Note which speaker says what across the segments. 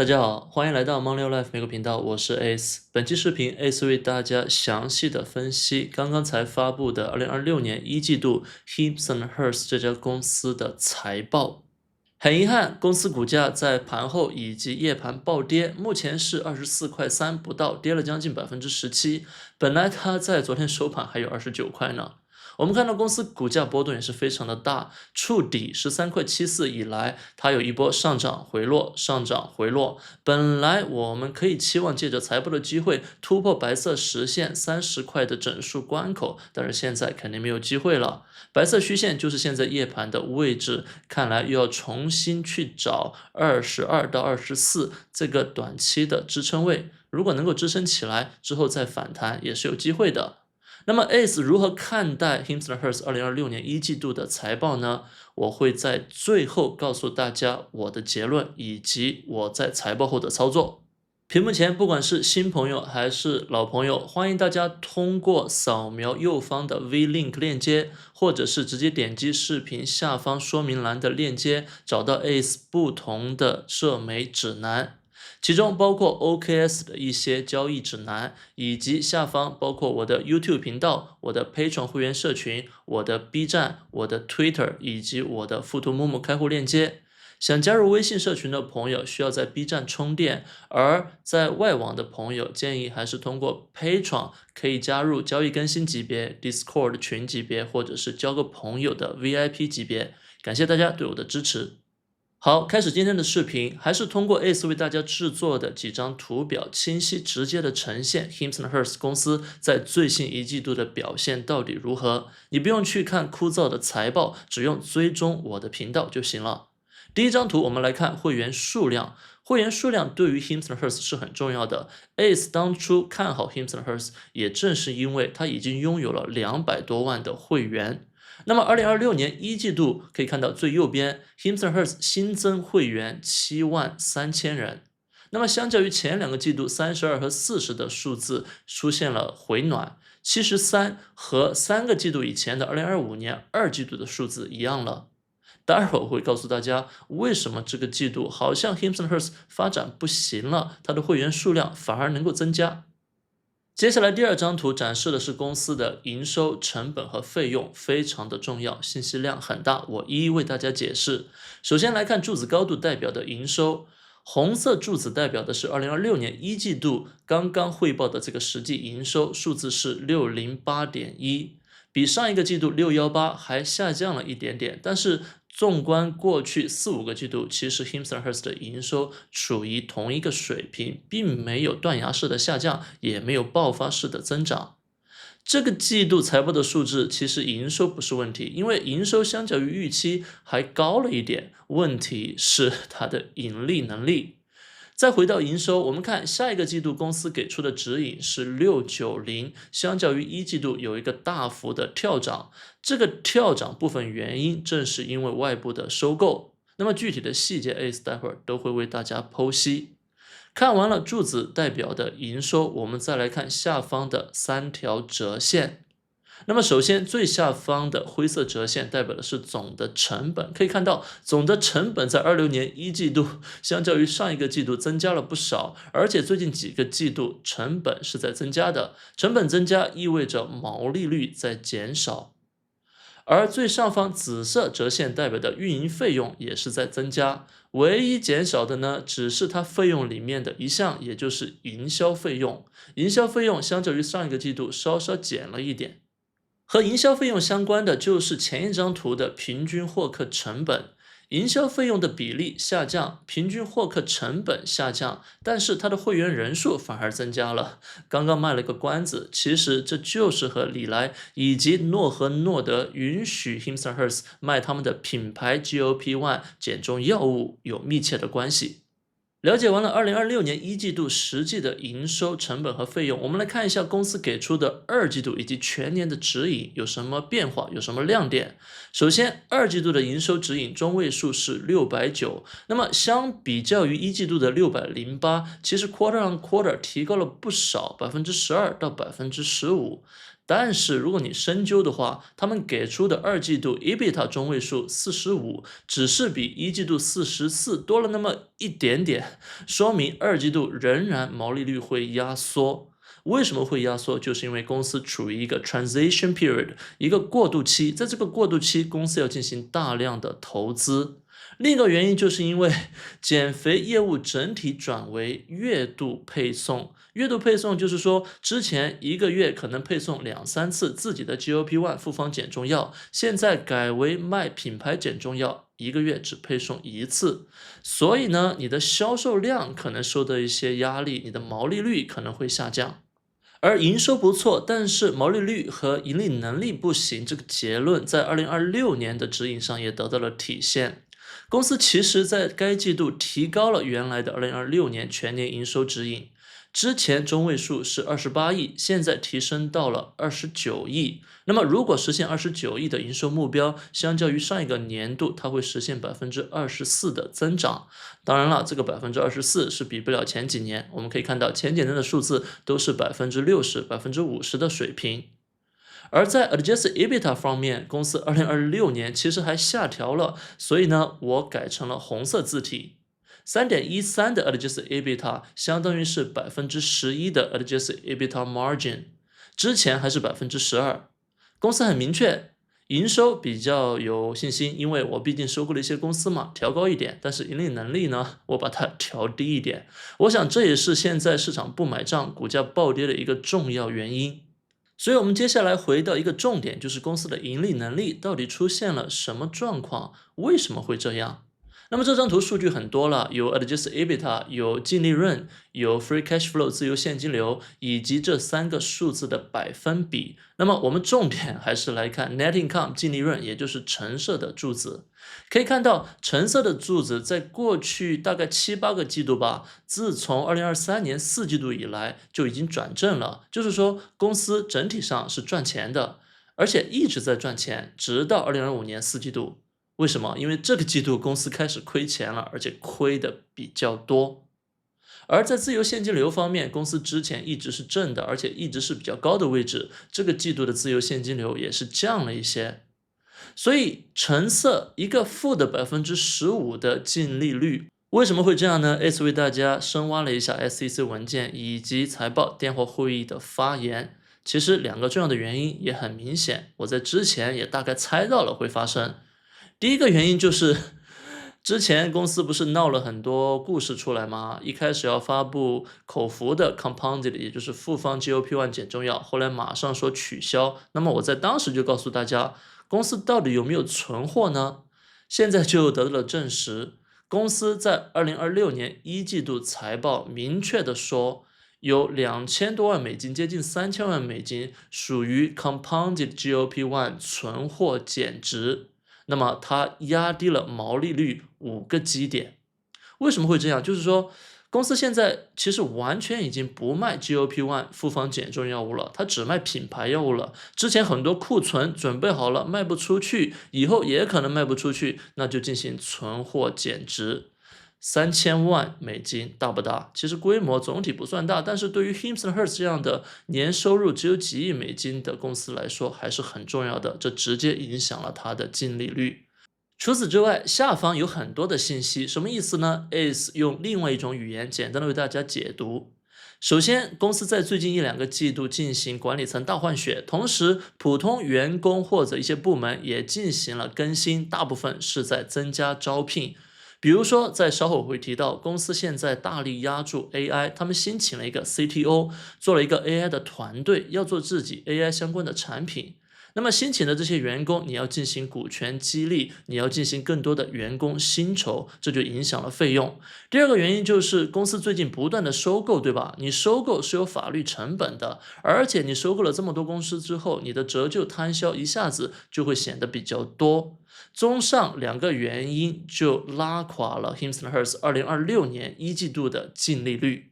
Speaker 1: 大家好，欢迎来到 Money Life 美股频道，我是 Ace。本期视频，Ace 为大家详细的分析刚刚才发布的2026年一季度 Hims Hers 这家公司的财报。很遗憾，公司股价在盘后以及夜盘暴跌，目前是24.3块不到，跌了将近17%。本来它在昨天收盘还有29块呢。我们看到公司股价波动也是非常的大，触底13.74块以来，它有一波上涨回落，上涨回落。本来我们可以期望借着财报的机会突破白色实线30块的整数关口，但是现在肯定没有机会了。白色虚线就是现在夜盘的位置，看来又要重新去找22到24这个短期的支撑位，如果能够支撑起来，之后再反弹也是有机会的。那么 Ace 如何看待 Hims Hers 2026年一季度的财报呢？我会在最后告诉大家我的结论以及我在财报后的操作。屏幕前不管是新朋友还是老朋友，欢迎大家通过扫描右方的 V Link 链接，或者是直接点击视频下方说明栏的链接，找到 Ace 不同的社媒指南。其中包括 OKS 的一些交易指南，以及下方包括我的 YouTube 频道、我的 Patreon 会员社群、我的 B 站、我的 Twitter 以及我的富途 Momo 开户链接。想加入微信社群的朋友需要在 B 站充电，而在外网的朋友建议还是通过 Patreon 可以加入交易更新级别、Discord 群级别或者是交个朋友的 VIP 级别。感谢大家对我的支持。好，开始今天的视频，还是通过 Ace 为大家制作的几张图表，清晰直接的呈现 Hims Hers 公司在最新一季度的表现到底如何。你不用去看枯燥的财报，只用追踪我的频道就行了。第一张图，我们来看会员数量。会员数量对于 Hims Hers 是很重要的。Ace 当初看好 Hims Hers，也正是因为它已经拥有了200多万的会员。那么2026年一季度可以看到最右边 Hims Hers 新增会员73000人。那么相较于前两个季度32和40的数字出现了回暖，73和3个季度以前的2025年2季度的数字一样了。待会儿我会告诉大家为什么这个季度好像 Hims Hers 发展不行了，它的会员数量反而能够增加。接下来第二张图展示的是公司的营收、成本和费用，非常的重要，信息量很大，我一一为大家解释。首先来看柱子高度代表的营收，红色柱子代表的是2026年一季度刚刚汇报的这个实际营收，数字是608.1，比上一个季度618还下降了一点点，但是纵观过去4-5个季度，其实 Hims Hers 的营收处于同一个水平，并没有断崖式的下降，也没有爆发式的增长。这个季度财报的数字其实营收不是问题，因为营收相较于预期还高了一点，问题是它的盈利能力。再回到营收，我们看下一个季度公司给出的指引是690，相较于一季度有一个大幅的跳涨。这个跳涨部分原因正是因为外部的收购。那么具体的细节 Ace 待会儿都会为大家剖析。看完了柱子代表的营收，我们再来看下方的3条折线。那么首先最下方的灰色折线代表的是总的成本，可以看到总的成本在26年一季度相较于上一个季度增加了不少，而且最近几个季度成本是在增加的，成本增加意味着毛利率在减少。而最上方紫色折线代表的运营费用也是在增加，唯一减少的呢，只是它费用里面的一项，也就是营销费用。营销费用相较于上一个季度稍稍减了一点。和营销费用相关的就是前一张图的平均获客成本，营销费用的比例下降，平均获客成本下降，但是它的会员人数反而增加了。刚刚卖了个关子，其实这就是和李来以及诺和诺德允许 Hims Hers 卖他们的品牌 GLP-1 减重药物有密切的关系。了解完了2026年一季度实际的营收、成本和费用，我们来看一下公司给出的2季度以及全年的指引有什么变化，有什么亮点。首先2季度的营收指引中位数是690，那么相比较于一季度的608，其实 quarter on quarter 提高了不少，12%到15%。但是如果你深究的话，他们给出的二季度 EBITDA 中位数45，只是比一季度44多了那么一点点，说明二季度仍然毛利率会压缩。为什么会压缩？就是因为公司处于一个 transition period， 一个过渡期，在这个过渡期，公司要进行大量的投资。另一个原因就是因为减肥业务整体转为月度配送，月度配送就是说之前一个月可能配送2-3次自己的 GLP-1 复方减重药，现在改为卖品牌减重药，一个月只配送1次，所以呢，你的销售量可能受到一些压力，你的毛利率可能会下降。而营收不错，但是毛利率和盈利能力不行，这个结论在2026年的指引上也得到了体现。公司其实在该季度提高了原来的2026年全年营收指引，之前中位数是28亿，现在提升到了29亿。那么如果实现29亿的营收目标，相较于上一个年度，它会实现24%的增长。当然了，这个24%是比不了前几年，我们可以看到前几年的数字都是60%、50%的水平。而在 Adjusted EBITDA 方面，公司2026年其实还下调了，所以呢，我改成了红色字体。3.13 的 Adjusted EBITDA 相当于是11%的 Adjusted EBITDA margin， 之前还是12%。公司很明确，营收比较有信心，因为我毕竟收购了一些公司嘛，调高一点，但是盈利能力呢，我把它调低一点。我想这也是现在市场不买账、股价暴跌的一个重要原因。所以我们接下来回到一个重点，就是公司的盈利能力到底出现了什么状况，为什么会这样？那么这张图数据很多了，有 Adjusted EBITDA， 有净利润，有 Free Cash Flow 自由现金流，以及这3个数字的百分比。那么我们重点还是来看 Net Income 净利润，也就是橙色的柱子。可以看到橙色的柱子在过去大概7-8个季度吧，自从2023年4季度以来就已经转正了，就是说公司整体上是赚钱的，而且一直在赚钱，直到2025年4季度。为什么？因为这个季度公司开始亏钱了，而且亏的比较多。而在自由现金流方面，公司之前一直是正的，而且一直是比较高的位置，这个季度的自由现金流也是降了一些。所以橙色一个负的15%的净利率，为什么会这样呢 ？S 为大家深挖了一下 SEC 文件以及财报电话会议的发言，其实2个重要的原因也很明显，我在之前也大概猜到了会发生。第一个原因就是之前公司不是闹了很多故事出来吗？一开始要发布口服的 compounded， 也就是复方 GLP-1 减重药，后来马上说取消。那么我在当时就告诉大家，公司到底有没有存货呢？现在就得到了证实，公司在2026年1季度财报明确的说，有2000多万美金，接近3000万美金属于 compounded GLP-1 存货减值。那么它压低了毛利率5个基点。为什么会这样？就是说公司现在其实完全已经不卖 GLP-1 复方减重药物了，它只卖品牌药物了。之前很多库存准备好了卖不出去，以后也可能卖不出去，那就进行存货减值。3000万美金大不大？其实规模总体不算大，但是对于 Hims & Hers 这样的年收入只有几亿美金的公司来说还是很重要的，这直接影响了它的净利率。除此之外，下方有很多的信息，什么意思呢 ？Ace 用另外一种语言简单的为大家解读。首先，公司在最近1-2个季度进行管理层大换血，同时普通员工或者一些部门也进行了更新，大部分是在增加招聘。比如说，在稍后会提到，公司现在大力压注 AI， 他们新请了一个 CTO， 做了一个 AI 的团队，要做自己 AI 相关的产品。那么新请的这些员工，你要进行股权激励，你要进行更多的员工薪酬，这就影响了费用。第二个原因就是公司最近不断的收购，对吧？你收购是有法律成本的，而且你收购了这么多公司之后，你的折旧摊销一下子就会显得比较多。综上2个原因就拉垮了 Hims & Hers 2026年1季度的净利率。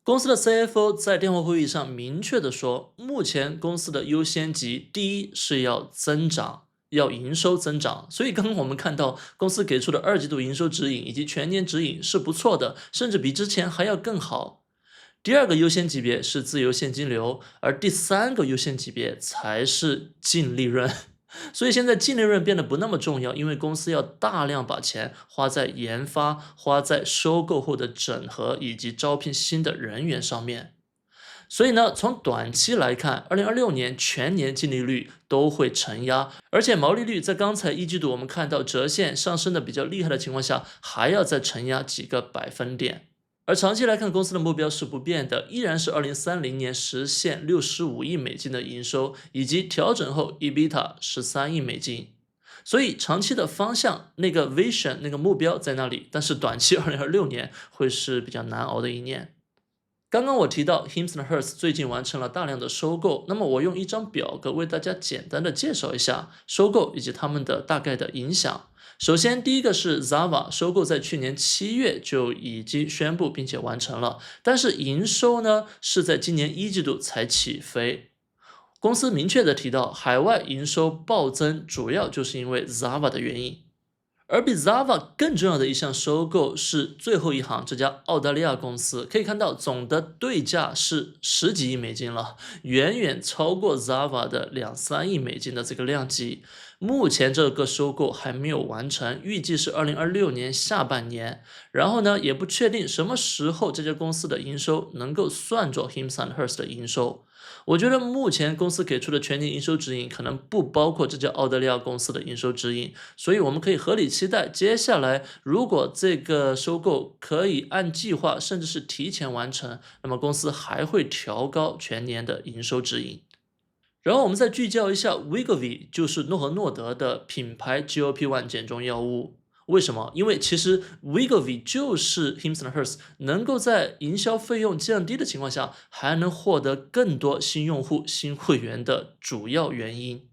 Speaker 1: 公司的 CFO 在电话会议上明确的说，目前公司的优先级第一是要增长，要营收增长。所以刚刚我们看到公司给出的2季度营收指引以及全年指引是不错的，甚至比之前还要更好。第二个优先级别是自由现金流，而第三个优先级别才是净利润。所以现在净利润变得不那么重要，因为公司要大量把钱花在研发、花在收购后的整合以及招聘新的人员上面。所以呢，从短期来看，2026年全年净利率都会承压，而且毛利率在刚才一季度我们看到折现上升的比较厉害的情况下，还要再承压几个百分点。而长期来看，公司的目标是不变的，依然是2030年实现65亿美金的营收，以及调整后 EBITDA 13亿美金。所以长期的方向，那个 vision 那个目标在那里，但是短期2026年会是比较难熬的一年。刚刚我提到 Hims & Hers 最近完成了大量的收购，那么我用一张表格为大家简单的介绍一下收购以及他们的大概的影响。首先，第一个是 Zava 收购在去年7月就已经宣布并且完成了，但是营收呢是在今年一季度才起飞。公司明确的提到，海外营收暴增主要就是因为 Zava 的原因。而比 Zava 更重要的一项收购是最后一行这家澳大利亚公司，可以看到总的对价是10几亿美金了，远远超过 Zava 的2-3亿美金的这个量级。目前这个收购还没有完成，预计是2026年下半年。然后呢，也不确定什么时候这家公司的营收能够算作 Hims & Hers 的营收。我觉得目前公司给出的全年营收指引可能不包括这家澳大利亚公司的营收指引，所以我们可以合理期待，接下来如果这个收购可以按计划甚至是提前完成，那么公司还会调高全年的营收指引。然后我们再聚焦一下 Wegovy， 就是诺和诺德的品牌 GLP-1 减重药物。为什么？因为其实 Wegovy 就是 Hims & Hers 能够在营销费用降低的情况下，还能获得更多新用户、新会员的主要原因。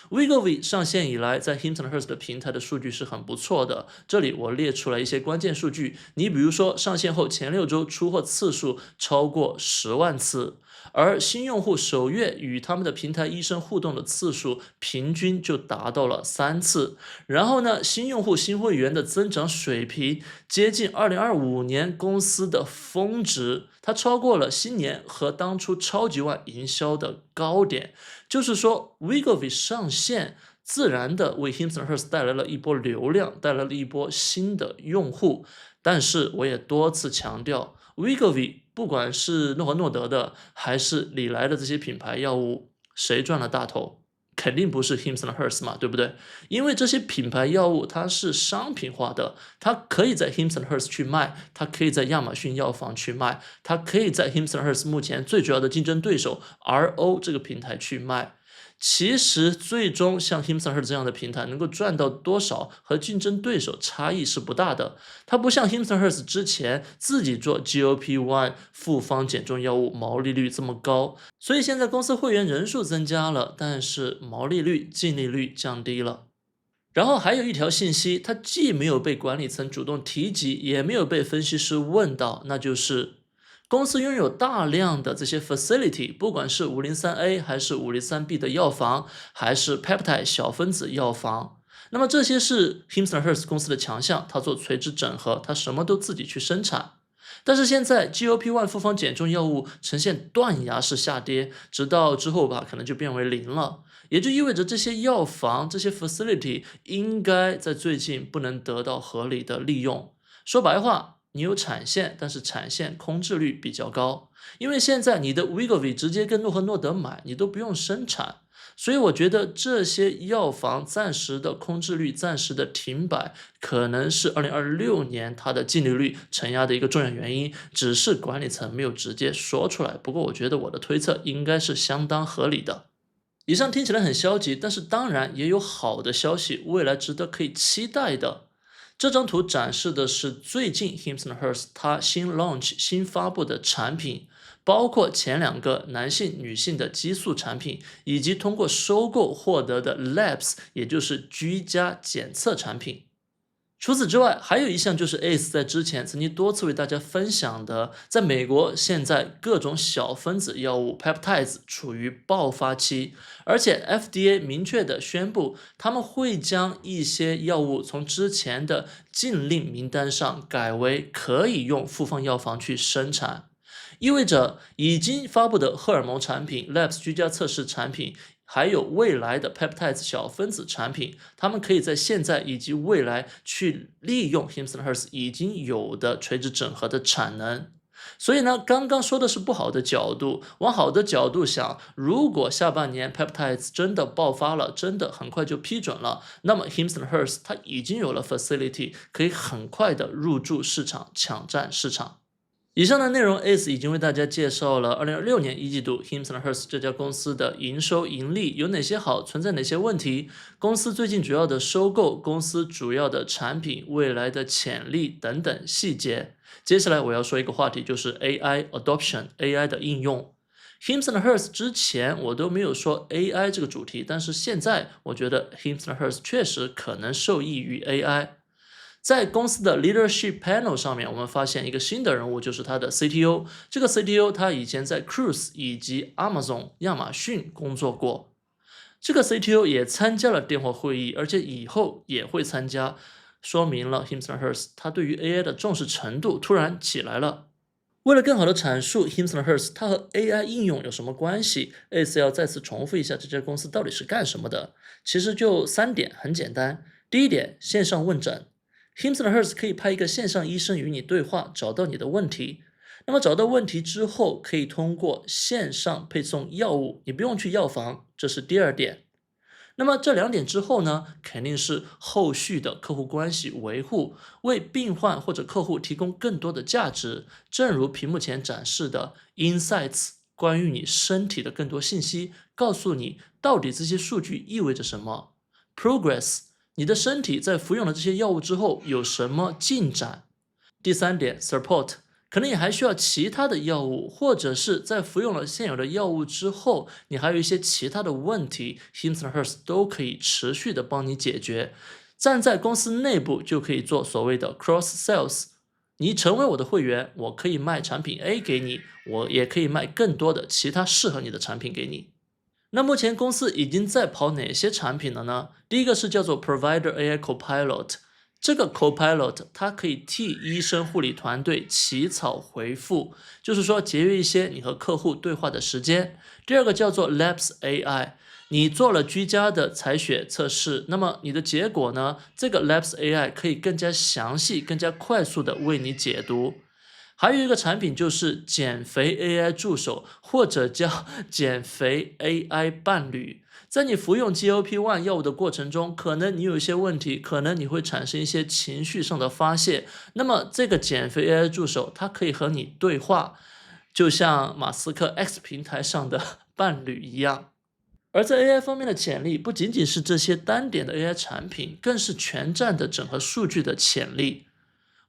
Speaker 1: Wegovy 上线以来，在 Hims & Hers 的平台的数据是很不错的。这里我列出来一些关键数据，你比如说上线后前6周出货次数超过10万次，而新用户首月与他们的平台医生互动的次数平均就达到了3次。然后呢，新用户、新会员的增长水平接近2025年公司的峰值，它超过了新年和当初超级碗营销的高点。就是说 Wegovy 上线自然的为 Hims & Hers 带来了一波流量，带来了一波新的用户。但是我也多次强调 Wegovy 不管是诺和诺德的还是礼来的这些品牌药物，谁赚了大头？肯定不是 Hims & Hers 嘛，对不对？因为这些品牌药物它是商品化的，它可以在 Hims & Hers 去卖，它可以在亚马逊药房去卖，它可以在 Hims & Hers 目前最主要的竞争对手 RO 这个平台去卖。其实最终像 Hims & Hers 这样的平台能够赚到多少和竞争对手差异是不大的，它不像 Hims & Hers 之前自己做 GLP-1 复方减重药物毛利率这么高，所以现在公司会员人数增加了，但是毛利率、净利率降低了。然后还有一条信息，它既没有被管理层主动提及，也没有被分析师问到，那就是公司拥有大量的这些 facility， 不管是 503A 还是 503B 的药房，还是 peptide 小分子药房。那么这些是 Hims & Hers 公司的强项，它做垂直整合，它什么都自己去生产。但是现在 GLP-1 复方减重药物呈现断崖式下跌，直到之后吧，可能就变为0了。也就意味着这些药房、这些 facility 应该在最近不能得到合理的利用。说白话，你有产线，但是产线空置率比较高，因为现在你的 Wegovy 直接跟诺和诺德买，你都不用生产。所以我觉得这些药房暂时的空置率、暂时的停摆，可能是2026年它的净利率承压的一个重要原因，只是管理层没有直接说出来。不过我觉得我的推测应该是相当合理的。以上听起来很消极，但是当然也有好的消息，未来值得可以期待的。这张图展示的是最近 Hims & Hers 它新 launch 新发布的产品，包括前2个男性、女性的激素产品，以及通过收购获得的 Labs， 也就是居家检测产品。除此之外，还有一项就是 ACE 在之前曾经多次为大家分享的，在美国现在各种小分子药物 peptides 处于爆发期，而且 FDA 明确的宣布，他们会将一些药物从之前的禁令名单上改为可以用复方药房去生产。意味着已经发布的荷尔蒙产品、Labs 居家测试产品，还有未来的 peptides 小分子产品，它们可以在现在以及未来去利用 Hims Hearst 已经有的垂直整合的产能。所以呢，刚刚说的是不好的角度，往好的角度想，如果下半年 peptides 真的爆发了，真的很快就批准了，那么 Hims Hearst 它已经有了 facility，可以很快的入驻市场，抢占市场。以上的内容 Ace 已经为大家介绍了2026年一季度 Hims Hearst 这家公司的营收盈利有哪些好，存在哪些问题，公司最近主要的收购，公司主要的产品，未来的潜力等等细节。接下来我要说一个话题，就是 AI adoption， AI 的应用。Hims Hearst 之前我都没有说 AI 这个主题，但是现在我觉得 Hims Hearst 确实可能受益于 AI。在公司的 leadership panel 上面，我们发现一个新的人物，就是他的 CTO。这个 CTO 他以前在 Cruise 以及 Amazon 亚马逊工作过。这个 CTO 也参加了电话会议，而且以后也会参加，说明了 Hims Hearst 他对于 AI 的重视程度突然起来了。为了更好的阐述 Hims Hearst 它和 AI 应用有什么关系 ，Ace 要再次重复一下这家公司到底是干什么的。其实就3点，很简单。第一点，线上问诊。Hims Hearst 可以派一个线上医生与你对话，找到你的问题。那么找到问题之后，可以通过线上配送药物，你不用去药房，这是第2点。那么这2点之后呢，肯定是后续的客户关系维护，为病患或者客户提供更多的价值。正如屏幕前展示的 Insights， 关于你身体的更多信息，告诉你到底这些数据意味着什么。Progress，你的身体在服用了这些药物之后有什么进展？第3点 ，support， 可能你还需要其他的药物，或者是在服用了现有的药物之后，你还有一些其他的问题 ，Hims Hearst 都可以持续的帮你解决。站在公司内部就可以做所谓的 cross sales， 你成为我的会员，我可以卖产品 A 给你，我也可以卖更多的其他适合你的产品给你。那目前公司已经在跑哪些产品了呢？第一个是叫做 Provider AI Copilot， 这个 Copilot 它可以替医生护理团队起草回复，就是说节约一些你和客户对话的时间。第二个叫做 Labs AI， 你做了居家的采血测试，那么你的结果呢？这个 Labs AI 可以更加详细、更加快速的为你解读。还有一个产品就是减肥 AI 助手，或者叫减肥 AI 伴侣。在你服用 GLP-1 药物的过程中，可能你有一些问题，可能你会产生一些情绪上的发泄。那么这个减肥 AI 助手，它可以和你对话，就像马斯克 X 平台上的伴侣一样。而在 AI 方面的潜力，不仅仅是这些单点的 AI 产品，更是全站的整合数据的潜力。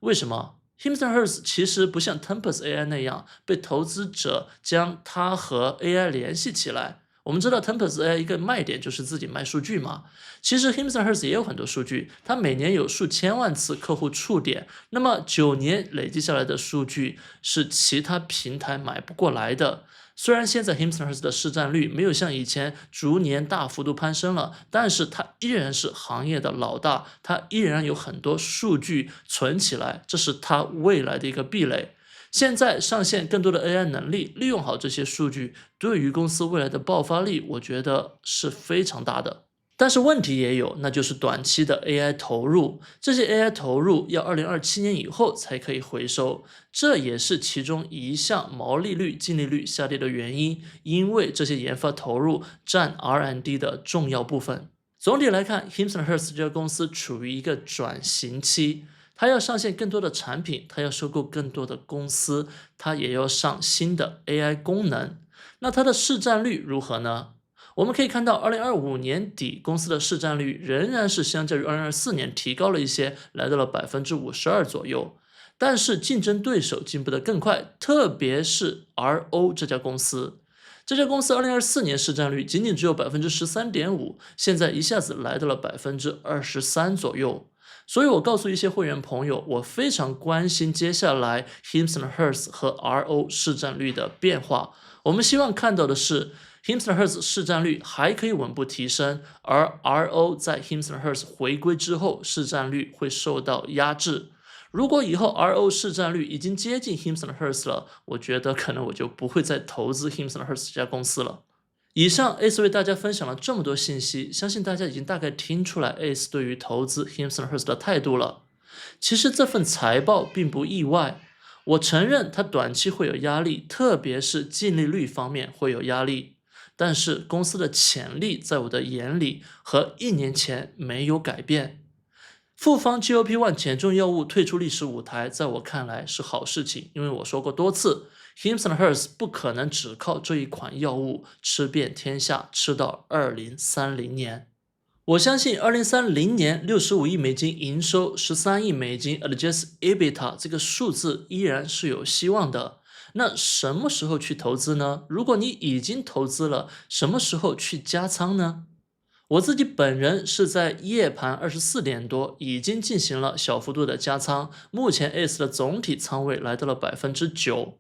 Speaker 1: 为什么？Hims Hearst 其实不像 Tempus AI 那样被投资者将它和 AI 联系起来。我们知道 Tempus AI 一个卖点就是自己卖数据嘛，其实 Hims Hearst 也有很多数据，它每年有数千万次客户触点，那么9年累计下来的数据是其他平台买不过来的。虽然现在 Hims Hearst 的市占率没有像以前逐年大幅度攀升了，但是它依然是行业的老大，它依然有很多数据存起来，这是它未来的一个壁垒。现在上线更多的 AI 能力，利用好这些数据，对于公司未来的爆发力，我觉得是非常大的。但是问题也有，那就是短期的 AI 投入，这些 AI 投入要2027年以后才可以回收，这也是其中一项毛利率、净利率下跌的原因，因为这些研发投入占 R&D 的重要部分。总体来看 Hims Hearst 这家公司处于一个转型期，它要上线更多的产品，它要收购更多的公司，它也要上新的 AI 功能。那它的市占率如何呢？我们可以看到2025年底公司的市占率仍然是相较于2024年提高了一些，来到了 52% 左右。但是竞争对手进步得更快，特别是 RO 这家公司。这家公司2024年市占率仅仅只有 13.5%， 现在一下子来到了 23% 左右。所以我告诉一些会员朋友，我非常关心接下来 Hims Hearst 和 RO 市占率的变化。我们希望看到的是Hims Hearst 市占率还可以稳步提升，而 RO 在 Hims Hearst 回归之后，市占率会受到压制。如果以后 RO 市占率已经接近 Hims Hearst 了，我觉得可能我就不会再投资 Hims Hearst 这家公司了。以上 Ace 为大家分享了这么多信息，相信大家已经大概听出来 Ace 对于投资 Hims Hearst 的态度了。其实这份财报并不意外，我承认它短期会有压力，特别是净利率方面会有压力。但是公司的潜力在我的眼里和1年前没有改变。复方 GLP-1 减重药物退出历史舞台，在我看来是好事情，因为我说过多次 ，Hims Hearst 不可能只靠这一款药物吃遍天下，吃到2030年。我相信2030年65亿美金营收，13亿美金 Adjusted EBITDA 这个数字依然是有希望的。那什么时候去投资呢？如果你已经投资了，什么时候去加仓呢？我自己本人是在夜盘24点多已经进行了小幅度的加仓，目前 ACE 的总体仓位来到了9%。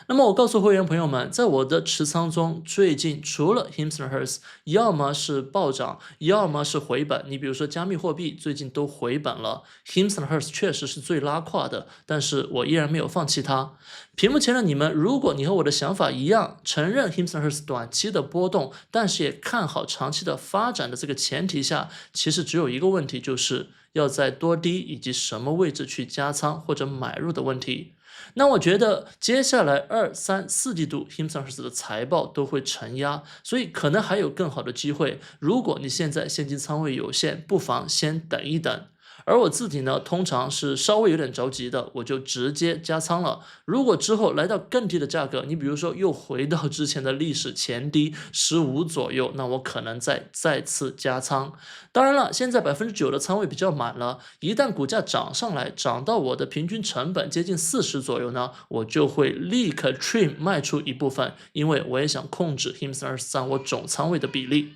Speaker 1: 那么我告诉会员朋友们，在我的持仓中，最近除了 Hims Hearst， 要么是暴涨，要么是回本。你比如说加密货币最近都回本了 ，Hims Hearst 确实是最拉胯的，但是我依然没有放弃它。屏幕前的你们，如果你和我的想法一样，承认 Hims Hearst 短期的波动，但是也看好长期的发展的这个前提下，其实只有一个问题，就是要在多低以及什么位置去加仓或者买入的问题。那我觉得接下来2、3、4季度 Hims Hearst 的财报都会承压，所以可能还有更好的机会。如果你现在现金仓位有限，不妨先等一等。而我自己呢，通常是稍微有点着急的，我就直接加仓了。如果之后来到更低的价格，你比如说又回到之前的历史前低15左右，那我可能再次加仓。当然了，现在9%的仓位比较满了，一旦股价涨上来，涨到我的平均成本接近40左右呢，我就会立刻 trim 卖出一部分，因为我也想控制 Hims Hearst 占我总仓位的比例。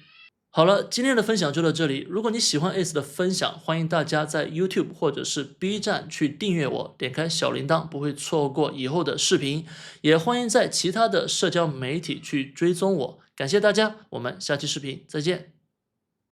Speaker 1: 好了，今天的分享就到这里。如果你喜欢 ACE 的分享，欢迎大家在 YouTube 或者是 B 站去订阅我，点开小铃铛，不会错过以后的视频。也欢迎在其他的社交媒体去追踪我。感谢大家，我们下期视频再见。